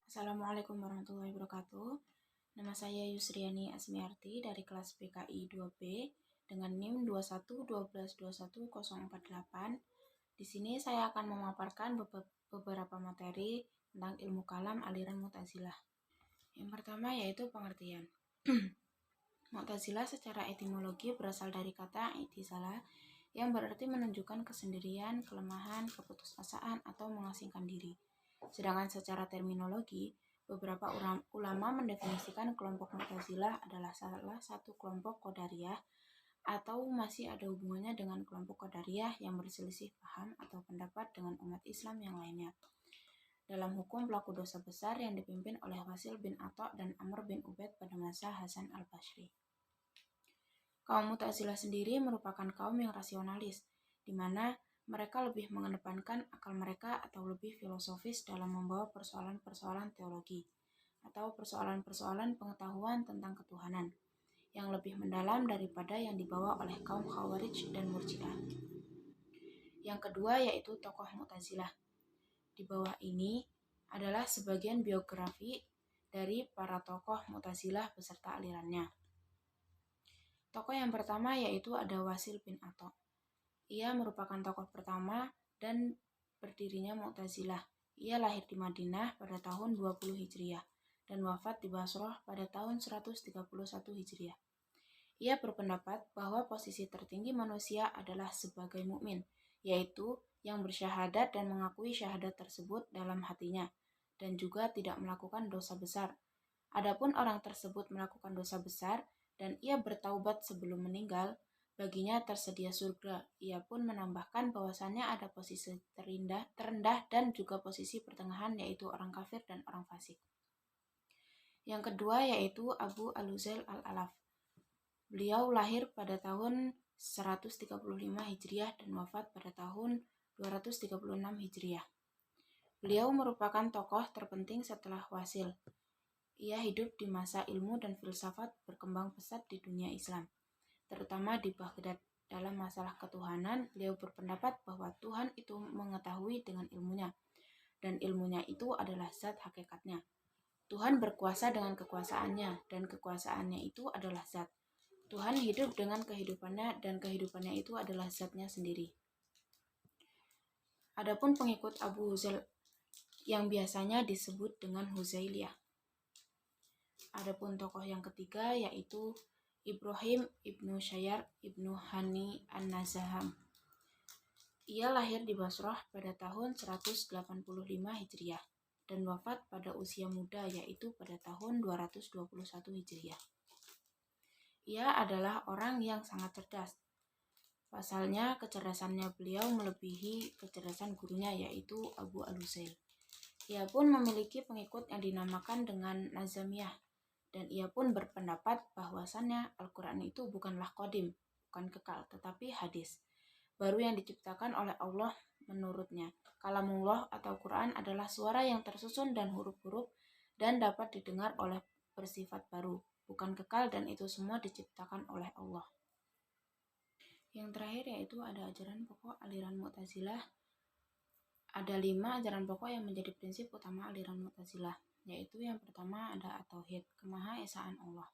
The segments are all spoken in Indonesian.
Assalamualaikum warahmatullahi wabarakatuh. Nama saya Yusriani Asmiarti dari kelas PKI 2B dengan NIM 2112121048. Di sini saya akan memaparkan beberapa materi tentang ilmu kalam aliran Mu'tazilah. Yang pertama yaitu pengertian. Mu'tazilah secara etimologi berasal dari kata i'tizalah yang berarti menunjukkan kesendirian, kelemahan, keputusasaan, atau mengasingkan diri. Sedangkan secara terminologi, beberapa ulama mendefinisikan kelompok Mu'tazilah adalah salah satu kelompok Qadariyah atau masih ada hubungannya dengan kelompok Qadariyah yang berselisih paham atau pendapat dengan umat Islam yang lainnya. Dalam hukum pelaku dosa besar yang dipimpin oleh Wasil bin Atha dan Amr bin Ubaid pada masa Hasan al-Basri. Kaum Mu'tazilah sendiri merupakan kaum yang rasionalis, di mana mereka lebih mengedepankan akal mereka atau lebih filosofis dalam membawa persoalan-persoalan teologi atau persoalan-persoalan pengetahuan tentang ketuhanan yang lebih mendalam daripada yang dibawa oleh kaum Khawarij dan Murji'ah. Yang kedua yaitu tokoh Mu'tazilah. Di bawah ini adalah sebagian biografi dari para tokoh Mu'tazilah beserta alirannya. Tokoh yang pertama yaitu ada Wasil bin Atha. Ia merupakan tokoh pertama dan berdirinya Mu'tazilah. Ia lahir di Madinah pada tahun 20 Hijriah dan wafat di Basrah pada tahun 131 Hijriah. Ia berpendapat bahwa posisi tertinggi manusia adalah sebagai mukmin, yaitu yang bersyahadat dan mengakui syahadat tersebut dalam hatinya dan juga tidak melakukan dosa besar. Adapun orang tersebut melakukan dosa besar dan ia bertaubat sebelum meninggal, baginya tersedia surga. Ia pun menambahkan bahwasannya ada posisi terendah dan juga posisi pertengahan yaitu orang kafir dan orang fasik. Yang kedua yaitu Abu Al-Huzail Al-Alaf. Beliau lahir pada tahun 135 Hijriah dan wafat pada tahun 236 Hijriah. Beliau merupakan tokoh terpenting setelah Wasil. Ia hidup di masa ilmu dan filsafat berkembang pesat di dunia Islam, terutama di Baghdad. Dalam masalah ketuhanan, beliau berpendapat bahwa Tuhan itu mengetahui dengan ilmunya, dan ilmunya itu adalah zat hakikatnya. Tuhan berkuasa dengan kekuasaannya, dan kekuasaannya itu adalah zat. Tuhan hidup dengan kehidupannya, dan kehidupannya itu adalah zatnya sendiri. Adapun pengikut Abu Huzail yang biasanya disebut dengan Huzailiyah. Adapun tokoh yang ketiga yaitu Ibrahim ibnu Syayar ibnu Hani an-Nazaham. Ia lahir di Basrah pada tahun 185 Hijriah dan wafat pada usia muda yaitu pada tahun 221 Hijriah. Ia adalah orang yang sangat cerdas. Pasalnya kecerdasannya beliau melebihi kecerdasan gurunya yaitu Abu Al-Huzail. Ia pun memiliki pengikut yang dinamakan dengan Nazamiyah. Dan ia pun berpendapat bahwasannya Al-Quran itu bukanlah qadim, bukan kekal, tetapi hadis, baru yang diciptakan oleh Allah menurutnya. Kalamullah atau Quran adalah suara yang tersusun dan huruf-huruf dan dapat didengar oleh bersifat baru, bukan kekal dan itu semua diciptakan oleh Allah. Yang terakhir yaitu ada ajaran pokok aliran Mu'tazilah. Ada 5 ajaran pokok yang menjadi prinsip utama aliran Mu'tazilah, yaitu yang pertama ada at-tauhid, kemahaesaan Allah.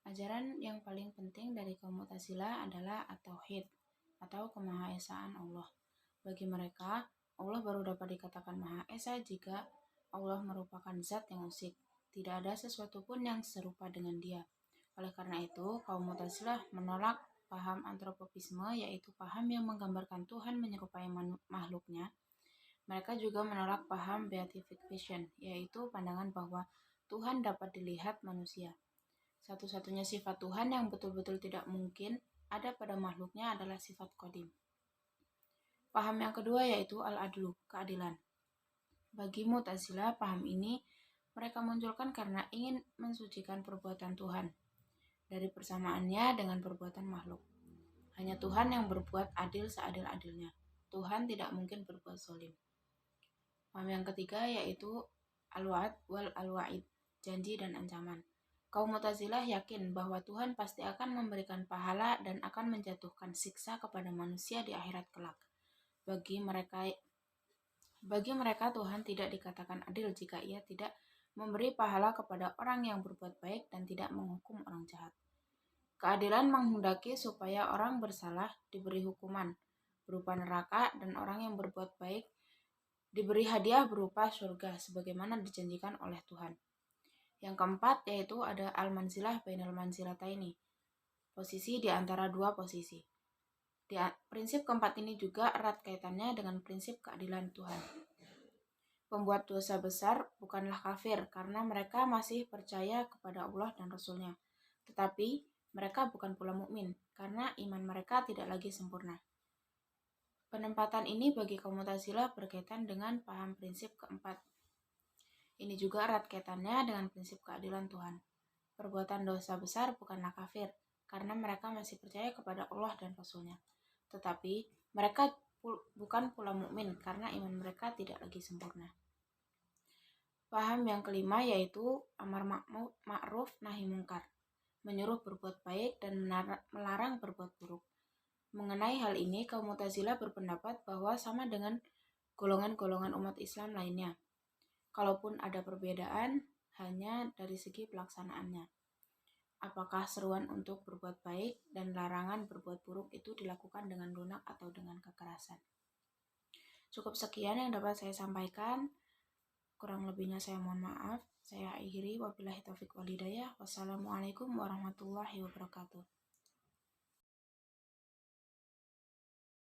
Ajaran yang paling penting dari kaum Mu'tazilah adalah at-tauhid atau kemahaesaan Allah. Bagi mereka, Allah baru dapat dikatakan Maha Esa jika Allah merupakan zat yang usik. Tidak ada sesuatu pun yang serupa dengan Dia. Oleh karena itu, kaum Mu'tazilah menolak paham antropopisme, yaitu paham yang menggambarkan Tuhan menyerupai makhluknya. Mereka juga menolak paham beatification, yaitu pandangan bahwa Tuhan dapat dilihat manusia. Satu-satunya sifat Tuhan yang betul-betul tidak mungkin ada pada makhluknya adalah sifat qadim. Paham yang kedua yaitu al-adlu, keadilan. Bagi Mu'tazilah, paham ini mereka munculkan karena ingin mensucikan perbuatan Tuhan dari persamaannya dengan perbuatan makhluk. Hanya Tuhan yang berbuat adil seadil-adilnya. Tuhan tidak mungkin berbuat zalim. Paham yang ketiga yaitu al-wa'd wal al-wa'id, janji dan ancaman. Kaum Mu'tazilah yakin bahwa Tuhan pasti akan memberikan pahala dan akan menjatuhkan siksa kepada manusia di akhirat kelak. Bagi mereka Tuhan tidak dikatakan adil jika Ia tidak memberi pahala kepada orang yang berbuat baik dan tidak menghukum orang jahat. Keadilan menghendaki supaya orang bersalah diberi hukuman berupa neraka dan orang yang berbuat baik diberi hadiah berupa surga sebagaimana dijanjikan oleh Tuhan. Yang keempat yaitu ada al-manzilah bainal manzilataini, posisi di antara dua posisi. Prinsip keempat ini juga erat kaitannya dengan prinsip keadilan Tuhan. Pembuat dosa besar bukanlah kafir karena mereka masih percaya kepada Allah dan Rasul-Nya. Tetapi mereka bukan pula mukmin karena iman mereka tidak lagi sempurna. Penempatan ini bagi kaum Mu'tazilah berkaitan dengan paham prinsip keempat. Ini juga erat kaitannya dengan prinsip keadilan Tuhan. Perbuatan dosa besar bukanlah kafir karena mereka masih percaya kepada Allah dan Rasul-Nya. Tetapi mereka bukan pula mukmin karena iman mereka tidak lagi sempurna. Paham yang kelima yaitu amar ma'ruf nahi mungkar, menyuruh berbuat baik dan melarang berbuat buruk. Mengenai hal ini, kaum Mu'tazilah berpendapat bahwa sama dengan golongan-golongan umat Islam lainnya, kalaupun ada perbedaan hanya dari segi pelaksanaannya. Apakah seruan untuk berbuat baik dan larangan berbuat buruk itu dilakukan dengan lunak atau dengan kekerasan? Cukup sekian yang dapat saya sampaikan. Kurang lebihnya saya mohon maaf. Saya akhiri, wabillahi taufiq wal hidayah. Wassalamualaikum warahmatullahi wabarakatuh.